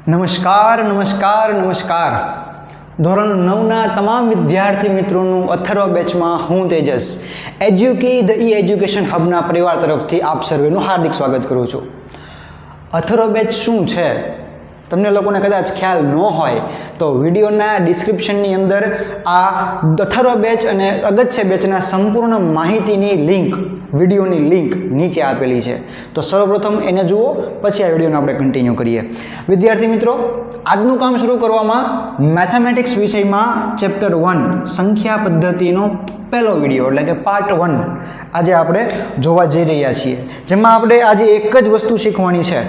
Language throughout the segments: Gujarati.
નમસ્કાર નમસ્કાર નમસ્કાર ધોરણ 9ના તમામ વિદ્યાર્થી મિત્રોનું અથર્વ બેચમાં હું તેજસ એજ્યુકી ધ ઈ એજ્યુકેશન હબના પરિવાર તરફથી આપ સર્વેનું હાર્દિક સ્વાગત કરું છું. અથર્વ બેચ શું છે તમને લોકોને કદાચ ખ્યાલ ન હોય તો વિડીયોના ડિસ્ક્રિપ્શનની અંદર આ અથર્વ બેચ અને અગત્ય બેચના સંપૂર્ણ માહિતીની લિંક વિડીયોની લિંક નીચે આપેલી છે. તો સર્વપ્રથમ એને જુઓ, પછી આ વિડીયોને આપણે કન્ટિન્યુ કરીએ. વિદ્યાર્થી મિત્રો, આજનું કામ શરૂ કરવામાં મેથેમેટિક્સ વિષયમાં ચેપ્ટર 1 સંખ્યા પદ્ધતિનો પહેલો વિડીયો એટલે કે પાર્ટ 1 આજે આપણે જોવા જઈ રહ્યા છીએ, જેમાં આપણે આજે એક જ વસ્તુ શીખવાની છે.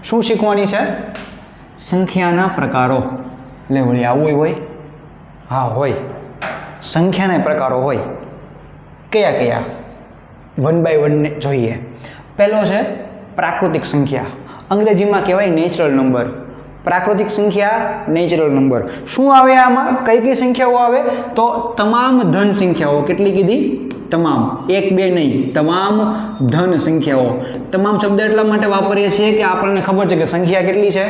શું શીખવાની છે? સંખ્યાના પ્રકારો. એટલે વળી આવું હોય? હા હોય. સંખ્યાના પ્રકારો હોય. કયા કયા? 1 by 1 જોઈએ. પહેલો છે પ્રાકૃતિક સંખ્યા, અંગ્રેજીમાં કહેવાય નેચરલ નંબર. પ્રાકૃતિક સંખ્યા, નેચરલ નંબર. શું આવે આમાં? કઈ કઈ સંખ્યાઓ આવે? તો તમામ ધન સંખ્યાઓ. કેટલી કીધી? તમામ. એક બે નહીં, તમામ ધન સંખ્યાઓ. તમામ શબ્દ એટલા માટે વાપરીએ છીએ કે આપણને ખબર છે કે સંખ્યા કેટલી છે?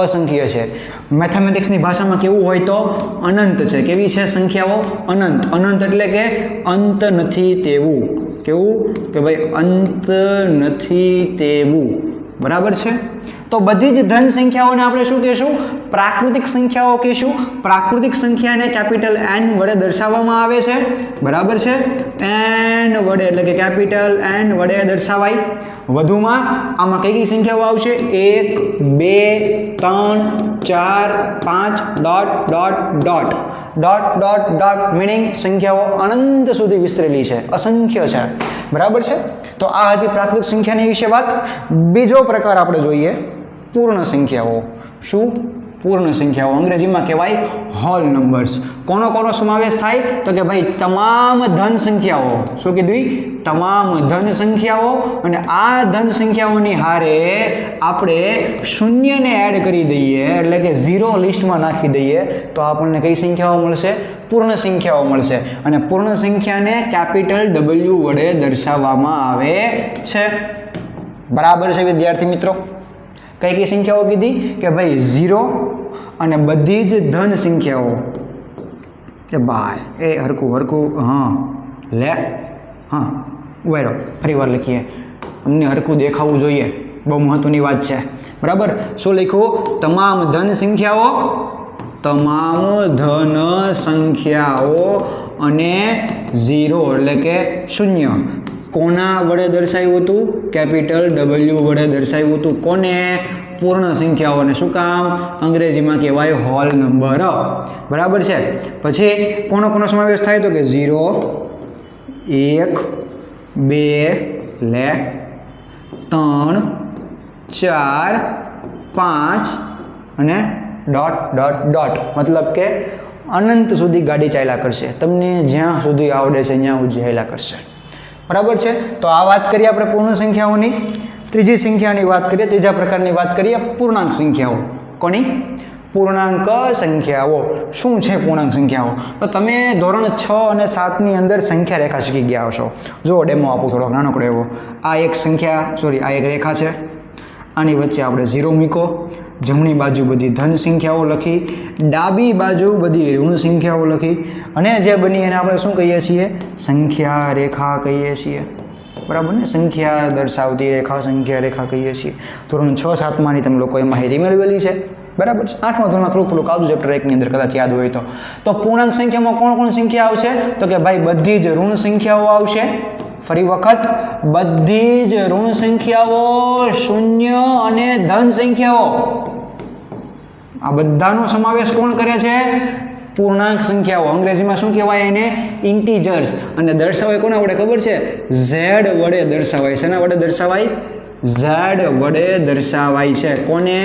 અસંખ્ય છે. મેથેમેટિક્સની ભાષામાં કેવું હોય તો અનંત છે. કેવી છે સંખ્યાઓ? અનંત. અનંત એટલે કે અંત નથી તેવું. કેવું? કે ભાઈ અંત નથી તેવું. બરાબર છે? તો બધી જ ધન સંખ્યાઓને આપણે શું કહીશું? પ્રાકૃતિક સંખ્યાઓ કહીશું. પ્રાકૃતિક સંખ્યાને કેપિટલ એન વડે દર્શાવવામાં આવે છે. બરાબર છે? એન વડે એટલે કે કેપિટલ એન વડે દર્શાવાય. વધુમાં આમાં કઈ કઈ સંખ્યાઓ આવશે? 1 2 3 4 5 dot dot dot dot dot dot meaning સંખ્યાઓ અનંત સુધી વિસ્તરેલી છે, અસંખ્ય છે. બરાબર છે? તો આ હતી પ્રાકૃતિક સંખ્યાની વિશે વાત. બીજો પ્રકાર આપણે જોઈએ પૂર્ણ સંખ્યાઓ. શું? પૂર્ણ સંખ્યાઓ. અંગ્રેજીમાં કહેવાય હોલ નંબર્સ. કોનો કોનો સમાવેશ થાય? તો કે ભાઈ તમામ ધન સંખ્યાઓ. શું કીધું? તમામ ધન સંખ્યાઓ. અને આ ધન સંખ્યાઓની હારે આપણે શૂન્યને એડ કરી દઈએ એટલે કે 0 લિસ્ટમાં નાખી દઈએ તો આપણને કઈ સંખ્યાઓ મળશે? પૂર્ણ સંખ્યાઓ મળશે. અને પૂર્ણ સંખ્યાને કેપિટલ W વડે દર્શાવવામાં આવે છે. બરાબર છે વિદ્યાર્થી મિત્રો? કઈ કઈ સંખ્યાઓ કીધી? કે ભાઈ 0 અને બધી જ ધન સંખ્યાઓ. એ ભાઈ એ હરકું હા લે હા ઉભા ફરી વાર લખીએ, અમને હરકું દેખાવું જોઈએ, બહુ મહત્વની વાત છે. બરાબર? શું લખ્યું? તમામ ધન સંખ્યાઓ, તમામ ધન સંખ્યાઓ અને 0 એટલે કે શૂન્ય કોના વડે દર્શાવ્યું હતું? કેપિટલ W વડે દર્શાવ્યું હતું. કોને? પૂર્ણ સંખ્યાઓને. શું કામ? અંગ્રેજીમાં કહેવાય હોલ નંબર. બરાબર છે? પછી કોનો કોનો સમાવેશ થાય? તો કે 0 1 2 લે 3 4 5 અને ડોટ ડોટ ડોટ. મતલબ કે અનંત સુધી ગાડી ચાલ્યા કરશે. તમને જ્યાં સુધી આવડે છે ત્યાં સુધી ચાલ્યા કરશે. બરાબર છે? તો આ વાત કરીએ આપણે પૂર્ણ સંખ્યાઓની. ત્રીજી સંખ્યાની વાત કરીએ, ત્રીજા પ્રકારની વાત કરીએ પૂર્ણાંક સંખ્યાઓ. કોની? પૂર્ણાંક સંખ્યાઓ. શું છે પૂર્ણાંક સંખ્યાઓ? તો તમે ધોરણ 6 અને 7ની અંદર સંખ્યા રેખા શીખી ગયા હશો. જો ડેમો આપું થોડોક નાનકડો એવો. આ એક સંખ્યા આ એક રેખા છે. આની વચ્ચે આપણે 0 મૂકો. જમણી બાજુ બધી ધન સંખ્યાઓ લખી, ડાબી બાજુ બધી ઋણ સંખ્યાઓ લખી, અને જે બની એને આપણે શું કહીએ છીએ? સંખ્યા રેખા કહીએ છીએ. બરાબર ને? સંખ્યા દર્શાવતી રેખા સંખ્યા રેખા કહીએ છીએ. ધોરણ 6 7માંની તમે લોકોએ માહિતી મેળવેલી છે. બરાબર છે? 8મા ધોરણમાં થોડુંક આવતું ચેપ્ટર 1ની અંદર કદાચ યાદ હોય તો પૂર્ણાંક સંખ્યામાં કોણ કોણ સંખ્યા આવશે? તો કે ભાઈ બધી જ ઋણ સંખ્યાઓ આવશે. ફરી વખત બધી જ ઋણ સંખ્યાઓ, શૂન્ય અને ધન સંખ્યાઓ, આ બધાનો સમાવેશ કોણ કરે છે? પૂર્ણાંક સંખ્યાઓ. અંગ્રેજીમાં શું કહેવાય એને? ઇન્ટીજર્સ. અને દર્શાવાય કોના વડે ખબર છે? Z વડે દર્શાવાય. શેના વડે દર્શાવાય? Z વડે દર્શાવાય છે. કોને?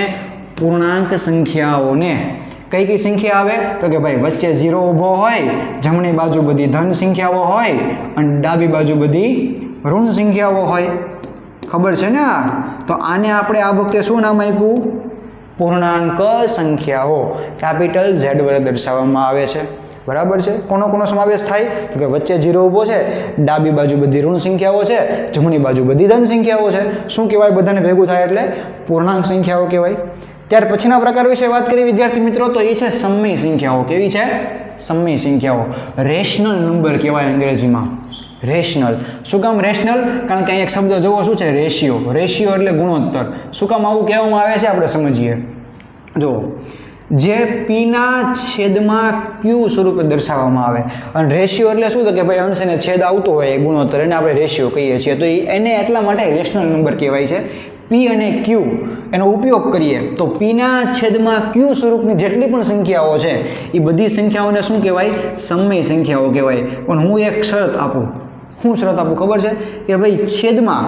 પૂર્ણાંક સંખ્યાઓને. કઈ કઈ સંખ્યા આવે? તો કે ભાઈ વચ્ચે 0 ઊભો હોય, જમણી બાજુ બધી ધન સંખ્યાઓ હોય અને ડાબી બાજુ બધી ઋણ સંખ્યાઓ હોય. ખબર છે ને? તો આને આપણે આ વખતે શું નામ આપ્યું? પૂર્ણાંક સંખ્યાઓ. કેપિટલ Z વડે દર્શાવવામાં આવે છે. બરાબર છે? કોનો કોનો સમાવેશ થાય? તો કે વચ્ચે 0 ઊભો છે, ડાબી બાજુ બધી ઋણ સંખ્યાઓ છે, જમણી બાજુ બધી ધન સંખ્યાઓ છે. શું કહેવાય? બધાને ભેગું થાય એટલે પૂર્ણાંક સંખ્યાઓ કહેવાય. ત્યાર પછીના પ્રકાર વિશે વાત કરીએ વિદ્યાર્થી મિત્રો તો એ છે સમય સંખ્યાઓ. કેવી છે? સમય સંખ્યાઓ. રેશનલ નંબર કહેવાય અંગ્રેજીમાં. રેશનલ. શું કામ રેશનલ? કારણ કે અહીંયા એક શબ્દ જોવો શું છે? રેશિયો. રેશિયો એટલે ગુણોત્તર. શું કામ આવું કહેવામાં આવે છે આપણે સમજીએ. જો જે પીના છેદમાં ક્યુ સ્વરૂપે દર્શાવવામાં આવે અને રેશિયો એટલે શું? તો કે ભાઈ અંશ અને છેદ આવતો હોય એ ગુણોત્તર, એને આપણે રેશિયો કહીએ છીએ. તો એને એટલા માટે રેશનલ નંબર કહેવાય છે. પી અને ક્યુ એનો ઉપયોગ કરીએ તો પીના છેદમાં ક્યુ સ્વરૂપની જેટલી પણ સંખ્યાઓ છે એ બધી સંખ્યાઓને શું કહેવાય? સમય સંખ્યાઓ કહેવાય. પણ હું એક શરત આપું. શું શરત આપું ખબર છે? કે ભાઈ છેદમાં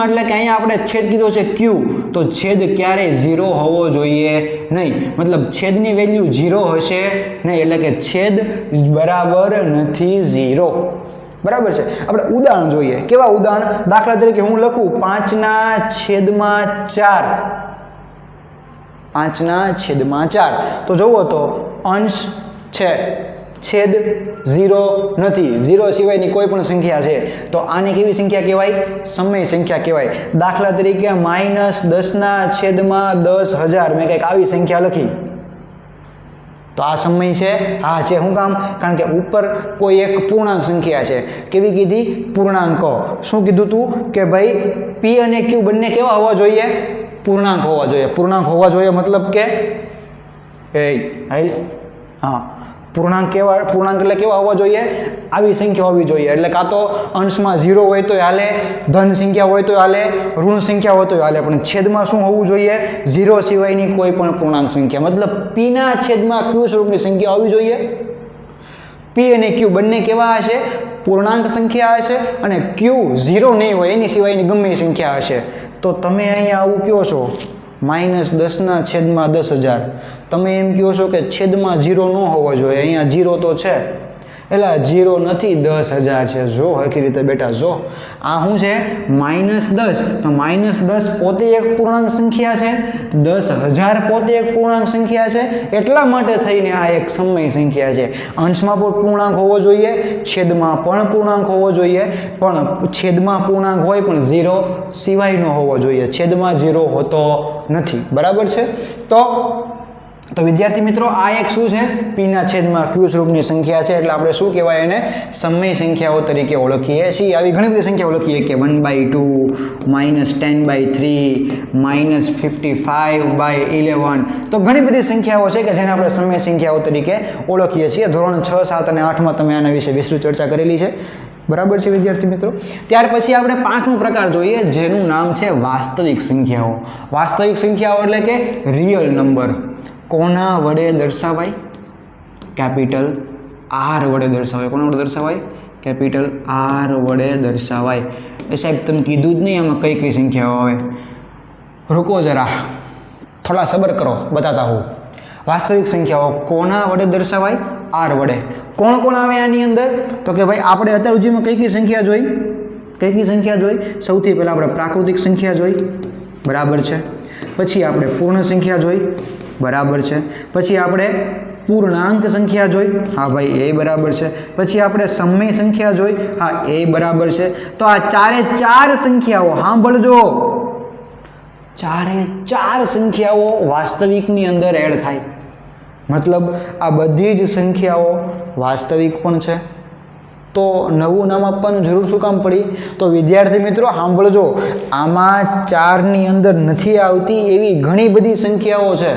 એટલે કે અહીંયા આપણે છેદ કીધો છે ક્યુ, તો છેદ ક્યારેય 0 હોવો જોઈએ નહીં. મતલબ છેદની વેલ્યુ 0 હશે નહીં, એટલે કે છેદ બરાબર નથી 0. બરાબર છે. આપણે ઉદાહરણ જોઈએ. કેવા ઉદાહરણ? દાખલા તરીકે હું લખું 5/4. 5/4 તો જુઓ તો અંશ છે, છેદ 0 નથી. 0 સિવાયની કોઈ પણ સંખ્યા છે તો આને કેવી સંખ્યા કહેવાય? સમય સંખ્યા કહેવાય. દાખલા તરીકે -10/10,000 મેં કંઈક આવી સંખ્યા લખી તો આ સમય છે? હા છે. શું કામ? કારણ કે ઉપર કોઈ એક પૂર્ણાંક સંખ્યા છે. કેવી કીધી? પૂર્ણાંકો. શું કીધું તું? કે ભાઈ પી અને ક્યુ બંને કેવા હોવા જોઈએ? પૂર્ણાંક હોવા જોઈએ. પૂર્ણાંક હોવા જોઈએ મતલબ કે હા પૂર્ણાંક એટલે કેવા હોવા જોઈએ? આવી સંખ્યા હોવી જોઈએ. એટલે કાં તો અંશમાં 0 હોય તો હાલે, ધન સંખ્યા હોય તો હાલે, ઋણ સંખ્યા હોય તો હાલે, પણ છેદમાં શું હોવું જોઈએ? 0 સિવાયની કોઈ પણ પૂર્ણાંક સંખ્યા. મતલબ પીના છેદમાં ક્યુ સ્વરૂપની સંખ્યા હોવી જોઈએ. પી અને ક્યુ બંને કેવા હશે? પૂર્ણાંક સંખ્યા હશે અને ક્યુ 0 નહીં હોય, એની સિવાયની ગમે એ સંખ્યા હશે. તો તમે અહીંયા આવું કહો છો -10/10,000. તમે એમ કહો છો કે છેદમાં 0 ન હોવો જોઈએ. અહીંયા 0 તો છે, એટલે 0 નથી, 10,000 છે. જો હરખી રીતે બેટા જો આ શું છે? -10. તો -10 પોતે એક પૂર્ણાંક સંખ્યા છે, 10,000 પોતે એક પૂર્ણાંક સંખ્યા છે. એટલા માટે થઈને આ એક સમય સંખ્યા છે. અંશમાં પણ પૂર્ણાંક હોવો જોઈએ, છેદમાં પણ પૂર્ણાંક હોવો જોઈએ, પણ છેદમાં પૂર્ણાંક હોય પણ 0 સિવાયનો હોવો જોઈએ. છેદમાં 0 હોતો નથી. બરાબર છે. તો વિદ્યાર્થી મિત્રો આ એક શું છે? પીના છેદમાં ક્યુ સ્વરૂપની સંખ્યા છે. એટલે આપણે શું કહેવાય? એને સમય સંખ્યાઓ તરીકે ઓળખીએ છીએ. આવી ઘણી બધી સંખ્યાઓ ઓળખીએ કે 1/2, -10/3, -55/11. તો ઘણી બધી સંખ્યાઓ છે કે જેને આપણે સમય સંખ્યાઓ તરીકે ઓળખીએ છીએ. ધોરણ 6, 7 અને 8માં તમે આના વિશે વિસ્તૃત ચર્ચા કરેલી છે. બરાબર છે વિદ્યાર્થી મિત્રો. ત્યાર પછી આપણે 5મો પ્રકાર જોઈએ જેનું નામ છે વાસ્તવિક સંખ્યાઓ. વાસ્તવિક સંખ્યાઓ એટલે કે રિયલ નંબર. કોના વડે દર્શાવાય? કેપિટલ R વડે દર્શાવાય. કોના વડે દર્શાવાય? કેપિટલ R વડે દર્શાવાય. એ સાહેબ તમે કીધું જ નહીં આમાં કઈ કઈ સંખ્યાઓ આવે. રૂકો જરા, થોડા સબર કરો, બતાતા હું. વાસ્તવિક સંખ્યાઓ કોના વડે દર્શાવાય? R વડે. કોણ કોણ આવે આની અંદર? તો કે ભાઈ આપણે અત્યાર સુધીમાં કઈ કઈ સંખ્યા જોઈ? સૌથી પહેલાં આપણે પ્રાકૃતિક સંખ્યા જોઈ. બરાબર છે. પછી આપણે પૂર્ણ સંખ્યા જોઈ. બરાબર છે. પછી આપણે પૂર્ણાંક સંખ્યા જોઈ. હા ભાઈ એ બરાબર છે. પછી આપણે સમય સંખ્યા જોઈ. હા એ બરાબર છે. તો આ 4 સંખ્યાઓ સાંભળજો, 4 સંખ્યાઓ વાસ્તવિકની અંદર એડ થાય. મતલબ આ બધી જ સંખ્યાઓ વાસ્તવિક પણ છે. તો નવું નામ આપવાનું જરૂર શું કામ પડી? તો વિદ્યાર્થી મિત્રો સાંભળજો, આમાં 4ની અંદર નથી આવતી એવી ઘણી બધી સંખ્યાઓ છે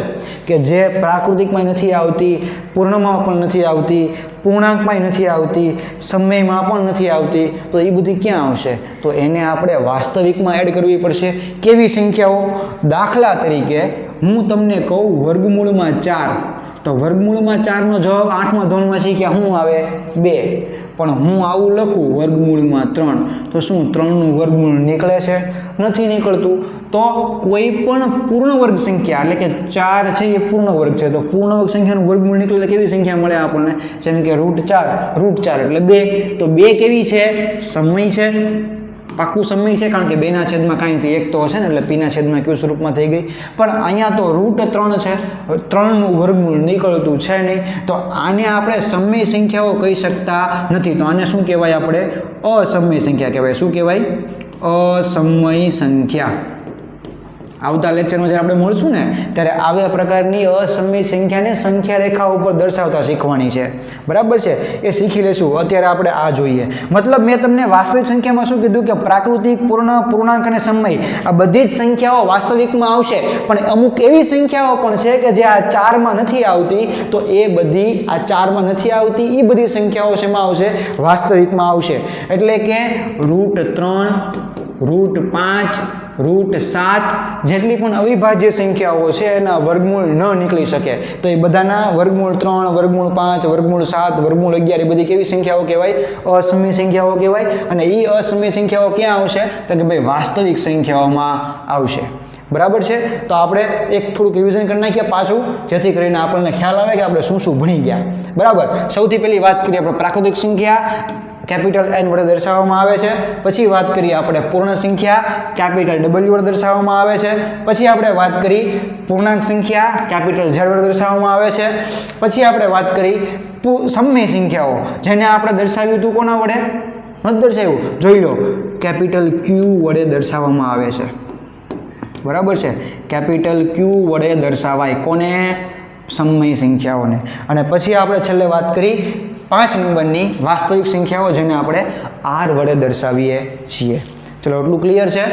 કે જે પ્રાકૃતિકમાં નથી આવતી, પૂર્ણમાં પણ નથી આવતી, પૂર્ણાંકમાં નથી આવતી, સમયમાં પણ નથી આવતી. તો એ બધી ક્યાં આવશે? તો એને આપણે વાસ્તવિકમાં એડ કરવી પડશે. કેવી સંખ્યાઓ? દાખલા તરીકે હું તમને કહું વર્ગમૂળમાં 4, તો વર્ગમૂળમાં 4નો જવાબ 8મા ધોરણમાં શીખ્યા શું આવે? 2. પણ હું આવું લખું વર્ગમૂળમાં 3, તો શું 3નું વર્ગમૂળ નીકળે છે? નથી નીકળતું. તો કોઈ પણ પૂર્ણ વર્ગ સંખ્યા એટલે કે 4 છે એ પૂર્ણ વર્ગ છે, તો પૂર્ણ વર્ગ સંખ્યાનું વર્ગમૂળ નીકળે કેવી સંખ્યા મળે આપણને? જેમ કે √4 એટલે 2. તો 2 કેવી છે? સમય છે, પાક્કું સમય છે, કારણ કે 2ના છેદમાં કાંઈ નથી, 1 તો હશે ને, એટલે પીના છેદમાં ક્યુ સ્વરૂપમાં થઈ ગઈ. પણ અહીંયા તો √3 છે, 3નું વર્ગમૂળ નીકળતું છે નહીં, તો આને આપણે સમય સંખ્યાઓ કહી શકતા નથી. તો આને શું કહેવાય? આપણે અસમય સંખ્યા કહેવાય. શું કહેવાય? અસમય સંખ્યા. આવતા લેક્ચરમાં જ્યારે આપણે મળશું ને ત્યારે આવા પ્રકારની અસમય સંખ્યાને સંખ્યા રેખા ઉપર દર્શાવતા શીખવાની છે, બરાબર છે, એ શીખી લેશું. અત્યારે આપણે આ જોઈએ. મતલબ મેં તમને વાસ્તવિક સંખ્યામાં શું કીધું કે પ્રાકૃતિક, પૂર્ણ, પૂર્ણાંક અને સમય આ બધી જ સંખ્યાઓ વાસ્તવિકમાં આવશે, પણ અમુક એવી સંખ્યાઓ પણ છે કે જે આ 4માં નથી આવતી, તો એ બધી આ 4માં નથી આવતી એ બધી સંખ્યાઓ શેમાં આવશે? વાસ્તવિકમાં આવશે. એટલે કે √3, √5, √7 જેટલી પણ અવિભાજ્ય સંખ્યાઓ છે એના વર્ગમૂળ ન નીકળી શકે, તો એ બધાના વર્ગમૂળ 3, વર્ગમૂળ 5, વર્ગમૂળ 7, વર્ગમૂળ 11 એ બધી કેવી સંખ્યાઓ કહેવાય? અસમય સંખ્યાઓ કહેવાય. અને એ અસમય સંખ્યાઓ ક્યાં આવશે? તો કે ભાઈ વાસ્તવિક સંખ્યાઓમાં આવશે, બરાબર છે. તો આપણે એક થોડુંક રિવિઝન કરી નાખીએ પાછું, જેથી કરીને આપણને ખ્યાલ આવે કે આપણે શું શું ભણી ગયા, બરાબર. સૌથી પહેલી વાત કરીએ આપણે પ્રાકૃતિક સંખ્યા કેપિટલ N વડે દર્શાવવામાં આવે છે. પછી વાત કરીએ આપણે પૂર્ણ સંખ્યા કેપિટલ W વડે દર્શાવવામાં આવે છે. પછી આપણે વાત કરી પૂર્ણાંક સંખ્યા કેપિટલ Z વડે દર્શાવવામાં આવે છે. પછી આપણે વાત કરી સમય સંખ્યાઓ, જેને આપણે દર્શાવ્યું હતું કોના વડે? નથી દર્શાવ્યું, જોઈ લો, કેપિટલ Q વડે દર્શાવવામાં આવે છે, બરાબર છે. કેપિટલ Q વડે દર્શાવાય કોને? સમય સંખ્યાઓને. અને પછી આપણે છેલ્લે વાત કરી 5 નંબરની વાસ્તવિક સંખ્યાઓ, જેને આપણે R વડે દર્શાવીએ છીએ. ચલો, એટલું ક્લિયર છે.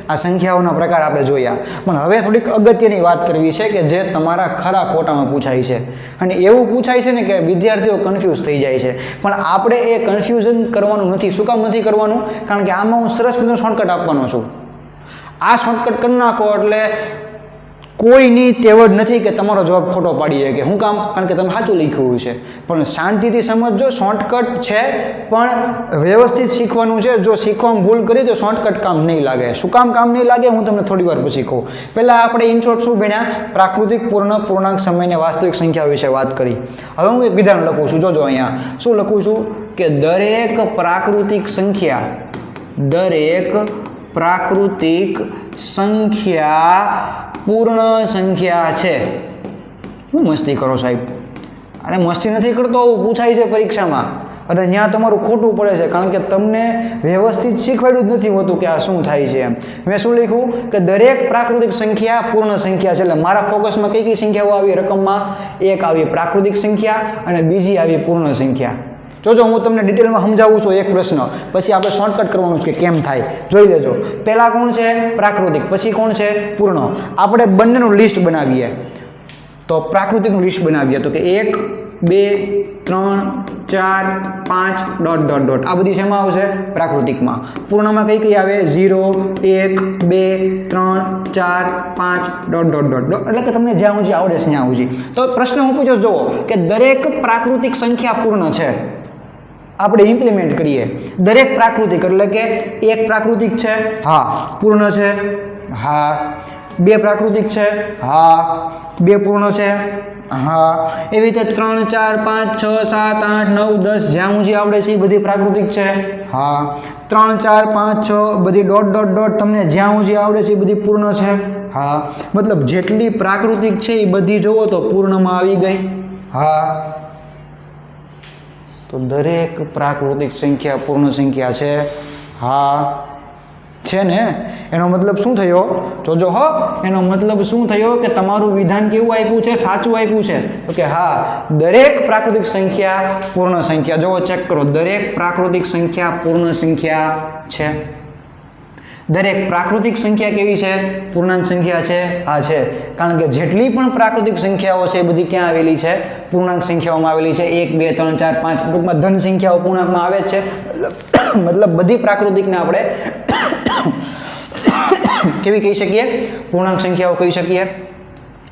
આ સંખ્યાઓના પ્રકાર આપણે જોયા. પણ હવે થોડીક અગત્યની વાત કરવી છે કે જે તમારા ખરા ખોટામાં પૂછાય છે. અને એવું પૂછાય છે ને કે વિદ્યાર્થીઓ કન્ફ્યુઝ થઈ જાય છે. પણ આપણે એ કન્ફ્યુઝન કરવાનું નથી. શું કામ નથી કરવાનું? કારણ કે આમાં હું સરસ મજાનો શોર્ટકટ આપવાનો છું. આ શોર્ટકટ કરી નાખો એટલે કોઈની તેવડ નથી કે તમારો જવાબ ખોટો પાડી શકે. શું કામ? કારણ કે તમે સાચું લખ્યું છે. પણ શાંતિથી સમજજો, શોર્ટકટ છે પણ વ્યવસ્થિત શીખવાનું છે. જો શીખવામાં ભૂલ કરી તો શોર્ટકટ કામ નહીં લાગે. શું કામ કામ નહીં લાગે હું તમને થોડી વાર પછી કહું. પહેલાં આપણે ઇન શોર્ટ શું ભણ્યા? પ્રાકૃતિક, પૂર્ણ, પૂર્ણાંક, સમય અને વાસ્તવિક સંખ્યા વિશે વાત કરી. હવે હું એક વિધાન લખું છું, જોજો અહીંયા શું લખું છું કે દરેક પ્રાકૃતિક સંખ્યા પૂર્ણ સંખ્યા છે. શું મસ્તી કરો સાહેબ? અરે મસ્તી નથી કરતો, આવું પૂછાય છે પરીક્ષામાં. અને ત્યાં તમારું ખોટું પડે છે, કારણ કે તમને વ્યવસ્થિત શીખવાડ્યું જ નથી હોતું કે આ શું થાય છે એમ. મેં શું લખ્યું કે દરેક પ્રાકૃતિક સંખ્યા પૂર્ણ સંખ્યા છે. એટલે મારા ફોકસમાં કઈ કઈ સંખ્યાઓ આવી રકમમાં? એક આવી પ્રાકૃતિક સંખ્યા અને બીજી આવી પૂર્ણ સંખ્યા. જોજો, હું તમને ડિટેલમાં સમજાવું છું એક પ્રશ્ન, પછી આપણે શોર્ટકટ કરવાનું છે કે કેમ થાય. જોઈ લેજો. પહેલાં કોણ છે? પ્રાકૃતિક. પછી કોણ છે? પૂર્ણ. આપણે બંનેનું લિસ્ટ બનાવીએ. તો પ્રાકૃતિકનું લિસ્ટ બનાવીએ તો કે 1, 2, 3, 4, 5... આ બધી શેમાં આવશે? પ્રાકૃતિકમાં. પૂર્ણમાં કઈ કઈ આવે? 0, 1, 2, 3, 4, 5... એટલે કે તમને જ્યાં સુધી આવડે છે ત્યાં સુધી. તો પ્રશ્ન હું પૂછું, જુઓ કે દરેક પ્રાકૃતિક સંખ્યા પૂર્ણ છે. આપણે ઇમ્પ્લિમેન્ટ કરીએ. દરેક પ્રાકૃતિક એટલે કે એક પ્રાકૃતિક છે, હા. પૂર્ણ છે, હા. 2 પ્રાકૃતિક છે, હા. 2 પૂર્ણ છે, હા. એવી રીતે 3, 4, 5, 6, 7, 8, 9, 10 જ્યાં સુધી આવડે છે એ બધી પ્રાકૃતિક છે, હા. 3, 4, 5, 6 બધી ... તમને જ્યાં સુધી આવડે છે એ બધી પૂર્ણ છે, હા. મતલબ જેટલી પ્રાકૃતિક છે એ બધી જોવો તો પૂર્ણમાં આવી ગઈ, હા. તો દરેક પ્રાકૃતિક સંખ્યા પૂર્ણ સંખ્યા છે, હા. છે ને? એનો મતલબ શું થયો? જોજો હો, એનો મતલબ શું થયો કે તમારું વિધાન કેવું આપ્યું છે? સાચું આપ્યું છે. તો કે હા, દરેક પ્રાકૃતિક સંખ્યા પૂર્ણ સંખ્યા. જોવો, ચેક કરો. દરેક પ્રાકૃતિક સંખ્યા પૂર્ણ સંખ્યા છે. દરેક પ્રાકૃતિક સંખ્યા કેવી છે? પૂર્ણાંક સંખ્યા છે, હા છે. કારણ કે જેટલી પણ પ્રાકૃતિક સંખ્યાઓ છે એ બધી ક્યાં આવેલી છે? પૂર્ણાંક સંખ્યાઓમાં આવેલી છે. 1, 2, 3, 4, 5 ટૂંકમાં ધન સંખ્યાઓ પૂર્ણાંકમાં આવે જ છે. મતલબ બધી પ્રાકૃતિકને આપણે કેવી કહી શકીએ? પૂર્ણાંક સંખ્યાઓ કહી શકીએ.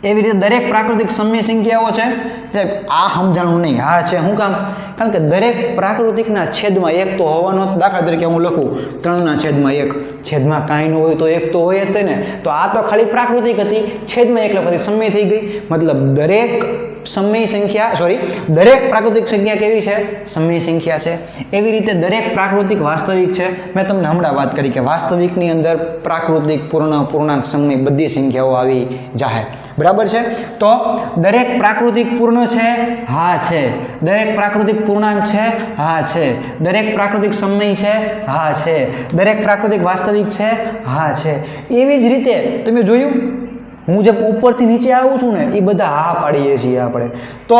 એવી રીતે દરેક પ્રાકૃતિક સમય સંખ્યાઓ છે. સાહેબ આ સમજાણું નહીં, હા છે. શું કામ? કારણ કે દરેક પ્રાકૃતિકના છેદમાં 1 તો હોવાનો. દાખલા તરીકે હું લખું 3/1. છેદમાં કાંઈ ન હોય તો 1 તો હોય જ છે ને. તો આ તો ખાલી પ્રાકૃતિક હતી, છેદમાં 1 એટલે પછી સમય થઈ ગઈ. મતલબ દરેક સમય સંખ્યા દરેક પ્રાકૃતિક સંખ્યા કેવી છે? સમય સંખ્યા છે. એવી રીતે દરેક પ્રાકૃતિક વાસ્તવિક છે. મેં તમને હમણાં વાત કરી કે વાસ્તવિકની અંદર પ્રાકૃતિક, પૂર્ણ, પૂર્ણાંક, સમય બધી સંખ્યાઓ આવી જાય. બરાબર છે? તો દરેક પ્રાકૃતિક પૂર્ણ છે? હા છે. દરેક પ્રાકૃતિક પૂર્ણાંક છે? હા છે. દરેક પ્રાકૃતિક સમય છે? હા છે. દરેક પ્રાકૃતિક વાસ્તવિક છે? હા છે. એવી જ રીતે તમે જોયું, હું જે ઉપરથી નીચે આવું છું ને એ બધા હા પાડીએ છીએ આપણે. તો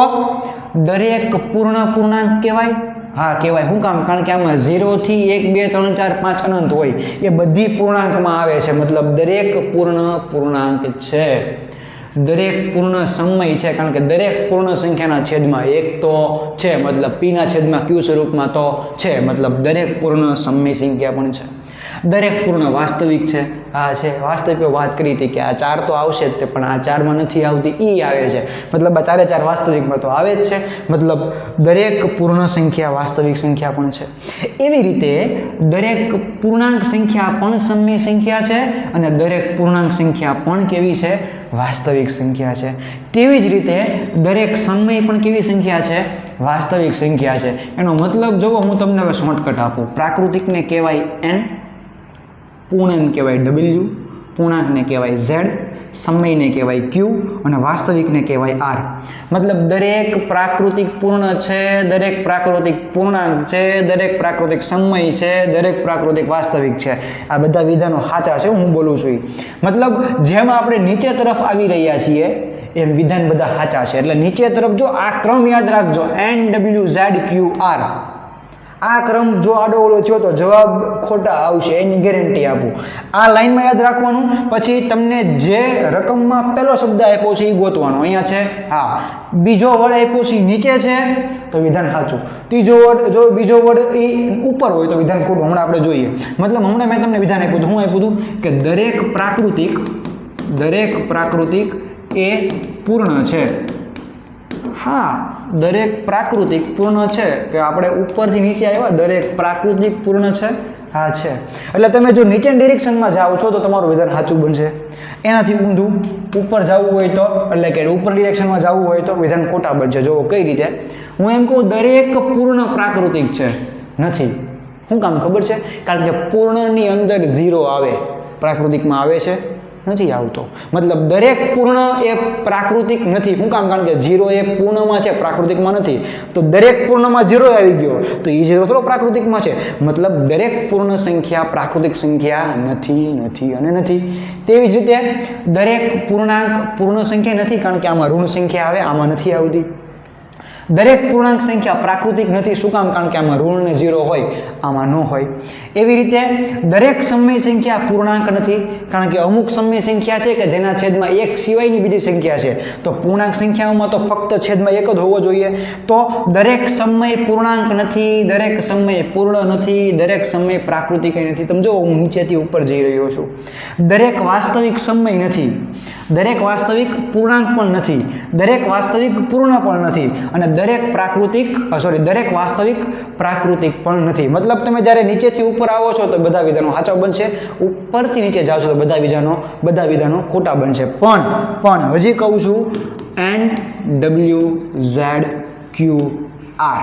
દરેક પૂર્ણ પૂર્ણાંક કહેવાય? હા કહેવાય. શું કામ? કારણ કે આમાં 0 થી 1 2 3 4 5 અનંત હોય એ બધી પૂર્ણાંકમાં આવે છે. મતલબ દરેક પૂર્ણ પૂર્ણાંક છે. દરેક પૂર્ણ સમય છે, કારણ કે દરેક પૂર્ણ સંખ્યાના છેદમાં 1 તો છે, મતલબ પીના છેદમાં ક્યુ સ્વરૂપમાં તો છે, મતલબ દરેક પૂર્ણ સમય સંખ્યા પણ છે. દરેક પૂર્ણ વાસ્તવિક છે? હા છે. વાસ્તવિક વાત કરી હતી કે આ 4 તો આવશે જ તે, પણ આ 4માં નથી આવતી, ઈ આવે છે. મતલબ આ 4 વાસ્તવિકમાં તો આવે જ છે. મતલબ દરેક પૂર્ણ સંખ્યા વાસ્તવિક સંખ્યા પણ છે. એવી રીતે દરેક પૂર્ણાંક સંખ્યા પણ સમય સંખ્યા છે અને દરેક પૂર્ણાંક સંખ્યા પણ કેવી છે? વાસ્તવિક સંખ્યા છે. તેવી જ રીતે દરેક સમય પણ કેવી સંખ્યા છે? વાસ્તવિક સંખ્યા છે. એનો મતલબ જુઓ, હું તમને હવે શોર્ટકટ આપું. પ્રાકૃતિકને કહેવાય n, પૂર્ણાંક કહેવાય w, પૂર્ણાંકને કહેવાય z, સમયને કહેવાય q અને વાસ્તવિકને કહેવાય r. મતલબ દરેક પ્રાકૃતિક પૂર્ણ છે, દરેક પ્રાકૃતિક પૂર્ણાંક છે, દરેક પ્રાકૃતિક સમય છે, દરેક પ્રાકૃતિક વાસ્તવિક છે. આ બધા વિધાનો સાચા છે, હું બોલું છું. મતલબ જેમ આપણે નીચે તરફ આવી રહ્યા છીએ એમ વિધાન બધા સાચા છે. એટલે નીચે તરફ જો આ ક્રમ યાદ રાખજો, n w z q r. આ ક્રમ જો આડો ઓળો થયો તો જવાબ ખોટા આવશે, એની ગેરંટી આપું. આ લાઈનમાં યાદ રાખવાનું. પછી તમને જે રકમમાં પહેલો શબ્દ આપ્યો છે એ ગોતવાનો. અહીંયા છે હા, બીજો વડ આપ્યો છે નીચે છે તો વિધાન સાચું. ત્રીજો વડ, જો બીજો વડ એ ઉપર હોય તો વિધાન ખોટું. હમણાં આપણે જોઈએ. મતલબ હમણાં મેં તમને વિધાન આપ્યું હતું. હું આપ્યું હતું કે દરેક પ્રાકૃતિક એ પૂર્ણ છે. હા, દરેક પ્રાકૃતિક પૂર્ણ છે. કે આપણે ઉપરથી નીચે આવ્યા, દરેક પ્રાકૃતિક પૂર્ણ છે? હા છે. એટલે તમે જો નીચે ડિરેક્શનમાં જાઓ છો તો તમારું વિધાન સાચું બનશે. એનાથી ઊંધું ઉપર જવું હોય તો, એટલે કે ઉપર ડિરેક્શનમાં જવું હોય તો વિધાન ખોટા બનશે. જુઓ કઈ રીતે. હું એમ કહું દરેક પૂર્ણ પ્રાકૃતિક છે? નથી. શું કામ ખબર છે? કારણ કે પૂર્ણની અંદર 0 આવે. પ્રાકૃતિકમાં આવે છે? નથી આવતો. મતલબ દરેક પૂર્ણ એ પ્રાકૃતિક નથી. શું કામ? કારણ કે 0 એ પૂર્ણમાં છે, પ્રાકૃતિકમાં નથી. તો દરેક પૂર્ણમાં 0 આવી ગયો તો એ 0 થોડો પ્રાકૃતિકમાં છે. મતલબ દરેક પૂર્ણ સંખ્યા પ્રાકૃતિક સંખ્યા નથી અને નથી. તેવી જ રીતે દરેક પૂર્ણાંક પૂર્ણ સંખ્યા નથી, કારણ કે આમાં ઋણ સંખ્યા આવે, આમાં નથી આવતી. દરેક પૂર્ણાંક સંખ્યા પ્રાકૃતિક નથી. શું કામ? કારણ કે આમાં ઋણ ને 0 હોય, આમાં ન હોય. એવી રીતે દરેક સમય સંખ્યા પૂર્ણાંક નથી, કારણ કે અમુક સમય સંખ્યા છે કે જેના છેદમાં 1 સિવાયની બીજી સંખ્યા છે. તો પૂર્ણાંક સંખ્યાઓમાં તો ફક્ત છેદમાં 1 જ હોવો જોઈએ. તો દરેક સમય પૂર્ણાંક નથી, દરેક સમય પૂર્ણ નથી, દરેક સમય પ્રાકૃતિક નથી. તમે જો હું નીચેથી ઉપર જઈ રહ્યો છું. દરેક વાસ્તવિક સમય નથી, દરેક વાસ્તવિક પૂર્ણાંક પણ નથી, દરેક વાસ્તવિક પૂર્ણ પણ નથી અને દરેક વાસ્તવિક પ્રાકૃતિક પણ નથી. મતલબ તમે જ્યારે નીચેથી ઉપર આવો છો તો બધા વિધાનો સાચા બનશે, ઉપરથી નીચે જાઓ છો તો બધા વિધાનો ખોટા બનશે. પણ હજી કહું છું n w z q r.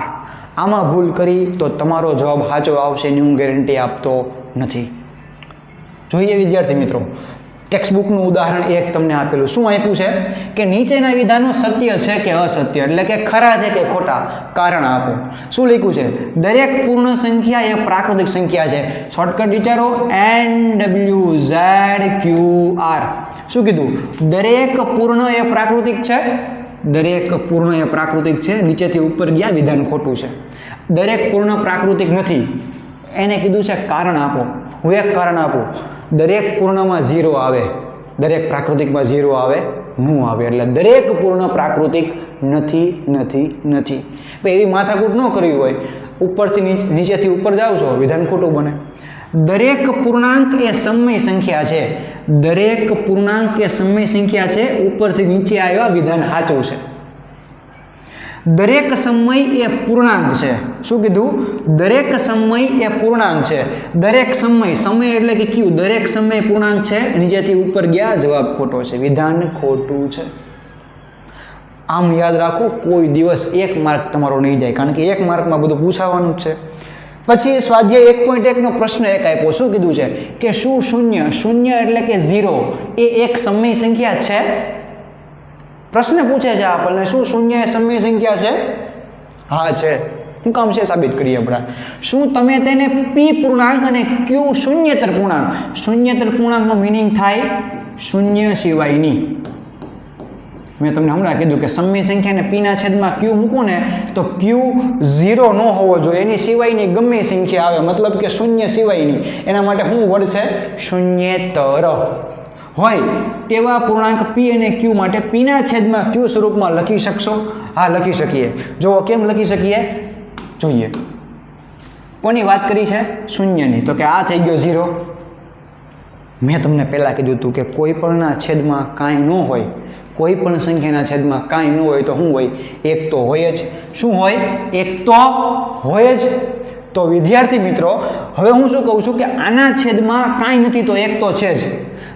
આમાં ભૂલ કરી તો તમારો જવાબ સાચો આવશે એની હું ગેરંટી આપતો નથી. જોઈએ વિદ્યાર્થી મિત્રો, ટેક્સ્ટબુકનું ઉદાહરણ એક તમને આપેલું. શું આપ્યું છે કે નીચેના વિધાનો સત્ય છે કે અસત્ય, એટલે કે ખરા છે કે ખોટા, કારણ આપો. શું લખ્યું છે? દરેક પૂર્ણ સંખ્યા એ પ્રાકૃતિક સંખ્યા છે. શોર્ટકટ વિચારો, n w z q r. શું કીધું? દરેક પૂર્ણ એ પ્રાકૃતિક છે? દરેક પૂર્ણ એ પ્રાકૃતિક છે. નીચેથી ઉપર ગયા, વિધાન ખોટું છે. દરેક પૂર્ણ પ્રાકૃતિક નથી, એને કીધું છે કારણ આપો. હું એક કારણ આપું. દરેક પૂર્ણમાં 0 આવે, દરેક પ્રાકૃતિકમાં 0 આવે ન આવે. એટલે દરેક પૂર્ણ પ્રાકૃતિક નથી. એવી માથાકૂટ ન કરવી હોય. ઉપરથી નીચેથી ઉપર જાઓ છો, વિધાન ખોટું બને. દરેક પૂર્ણાંક એ સમય સંખ્યા છે. દરેક પૂર્ણાંક એ સમય સંખ્યા છે. ઉપરથી નીચે આવ્યા, વિધાન સાચું છે. દરેક સમય એ પૂર્ણાંક છે. શું કીધું? દરેક સમય એ પૂર્ણાંક છે. દરેક સમય એટલે કે કયું? દરેક સમય પૂર્ણાંક છે. નીચેથી ઉપર ગયા, જવાબ ખોટો છે, વિધાન ખોટું છે. આમ યાદ રાખો, કોઈ દિવસ 1 માર્ક તમારો નહીં જાય, કારણ કે 1 માર્કમાં બધું પૂછાવાનું જ છે. પછી સ્વાધ્યાય 1.1નો પ્રશ્ન એક આપ્યો. શું કીધું છે કે શું શૂન્ય એટલે કે 0 એ એક સમય સંખ્યા છે? પ્રશ્ન પૂછે છે આપણને, શું શૂન્ય એ સમય સંખ્યા છે? હા છે. શું કામ છે સાબિત કરીએ આપણે. શું તમે તેને p પૂર્ણાંક અને q શૂન્યેતર પૂર્ણાંક, શૂન્યેતર પૂર્ણાંકનો મિનિંગ થાય શૂન્ય સિવાયની. મેં તમને હમણાં કીધું કે સમય સંખ્યાને p ના છેદમાં q મૂકો ને તો q 0 ન હોવો જોઈએ, એની સિવાયની ગમે સંખ્યા આવે, મતલબ કે શૂન્ય સિવાયની. એના માટે શું વર્ડ છે? શૂન્યેતર હોય તેવા પૂર્ણાંક p અને q માટે p ના છેદમાં q સ્વરૂપમાં લખી શકશો? હા, લખી શકીએ. જો કેમ લખી શકીએ જોઈએ. કોની વાત કરી છે? શૂન્યની. તો કે આ થઈ ગયો 0. મેં તમને પહેલાં કીધું હતું કે કોઈ પણના છેદમાં કાંઈ ન હોય, કોઈ પણ સંખ્યાના છેદમાં કાંઈ ન હોય તો શું હોય? એક તો હોય જ. શું હોય? એક તો હોય જ. તો વિદ્યાર્થી મિત્રો, હવે હું શું કહું છું કે આના છેદમાં કાંઈ નથી તો એક તો છે જ.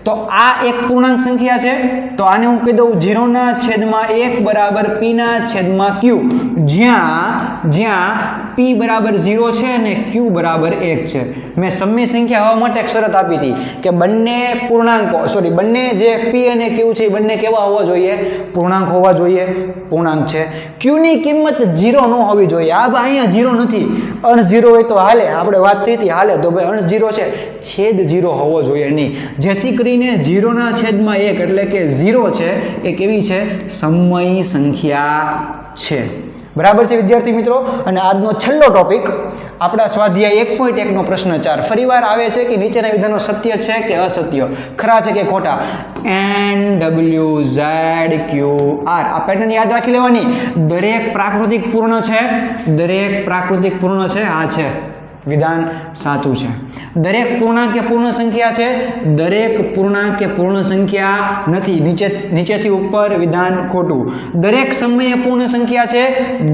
તો આ એક પૂર્ણાંક સંખ્યા છે, તો આને હું કહી દઉં 0 છેદમાં 1 બરાબર p ના છેદમાં q, જ્યાં p બરાબર 0 છે અને q બરાબર 1 છે. મેં સમય સંખ્યા હોવા માટે એક શરત આપી હતી કે બંને પૂર્ણાંકો, બંને જે p અને q છે એ બંને કેવા હોવા જોઈએ? પૂર્ણાંક હોવા જોઈએ. પૂર્ણાંક છે. q ની કિંમત 0 ન હોવી જોઈએ. આ ભાઈ અહીંયા 0 નથી, અંશ 0 હોય તો હાલે. આપણે વાત થઈ હતી હાલે, તો ભાઈ અંશ 0 છે, છેદ 0 હોવો જોઈએ નહીં. જેથી કરીને 0 છેદમાં 1 એટલે કે 0 છે એ કેવી છે? સમય સંખ્યા છે. બરાબર છે વિદ્યાર્થી મિત્રો. અને આજનો છેલ્લો ટોપિક આપણા સ્વાધ્યાય 1.1નો પ્રશ્ન 4 ફરીવાર આવે છે કે નીચેના વિધાનો સત્ય છે કે અસત્ય, ખરા છે કે ખોટા? NWZQR આ પેટર્ન યાદ રાખી લેવાની. દરેક પ્રાકૃતિક પૂર્ણ છે? દરેક પ્રાકૃતિક પૂર્ણ છે? હા છે. વિધાન સાચું છે. દરેક પૂર્ણાંક કે પૂર્ણ સંખ્યા છે? દરેક પૂર્ણાંક કે પૂર્ણ સંખ્યા નથી. નીચેથી ઉપર વિધાન ખોટું. દરેક સમયે પૂર્ણ સંખ્યા છે?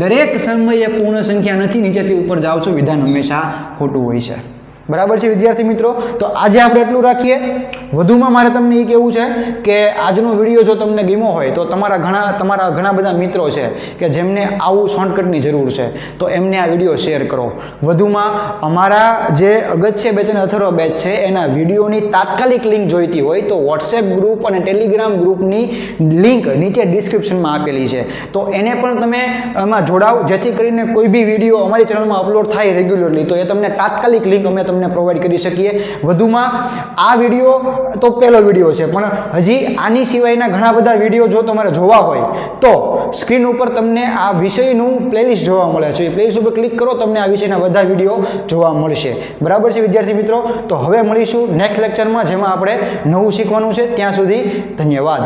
દરેક સમયે પૂર્ણ સંખ્યા નથી. નીચેથી ઉપર જાઓ છો, વિધાન હંમેશા ખોટું હોય છે. બરાબર છે વિદ્યાર્થી મિત્રો. તો આજે આપણે એટલું રાખીએ. વધુમાં મારે તમને એ કહેવું છે કે આજનો વિડીયો જો તમને ગમ્યો હોય તો તમારા ઘણા બધા મિત્રો છે કે જેમને આવું શોર્ટકટની જરૂર છે, તો એમને આ વિડીયો શેર કરો. વધુમાં અમારા જે અગત્ય બેચ અને અથર્વ બેચ છે એના વિડીયોની તાત્કાલિક લિંક જોઈતી હોય તો વોટ્સએપ ગ્રુપ અને ટેલિગ્રામ ગ્રુપની લિંક નીચે ડિસ્ક્રિપ્શનમાં આપેલી છે, તો એને પણ તમે એમાં જોડાઓ, જેથી કરીને કોઈ બી વિડીયો અમારી ચેનલમાં અપલોડ થાય રેગ્યુલરલી તો એ તમને તાત્કાલિક લિંક અમે તમને પ્રોવાઈડ કરી શકીએ. વધુમાં આ વિડીયો તો પહેલો વિડીયો છે, પણ હજી આની સિવાયના ઘણા બધા વિડીયો જો તમારે જોવા હોય તો સ્ક્રીન ઉપર તમને આ વિષયનું પ્લેલિસ્ટ જોવા મળે છે. એ પ્લેલિસ્ટ ઉપર ક્લિક કરો, તમને આ વિષયના બધા વિડીયો જોવા મળશે. બરાબર છે વિદ્યાર્થી મિત્રો. તો હવે મળીશું નેક્સ્ટ લેક્ચરમાં, જેમાં આપણે નવું શીખવાનું છે. ત્યાં સુધી ધન્યવાદ.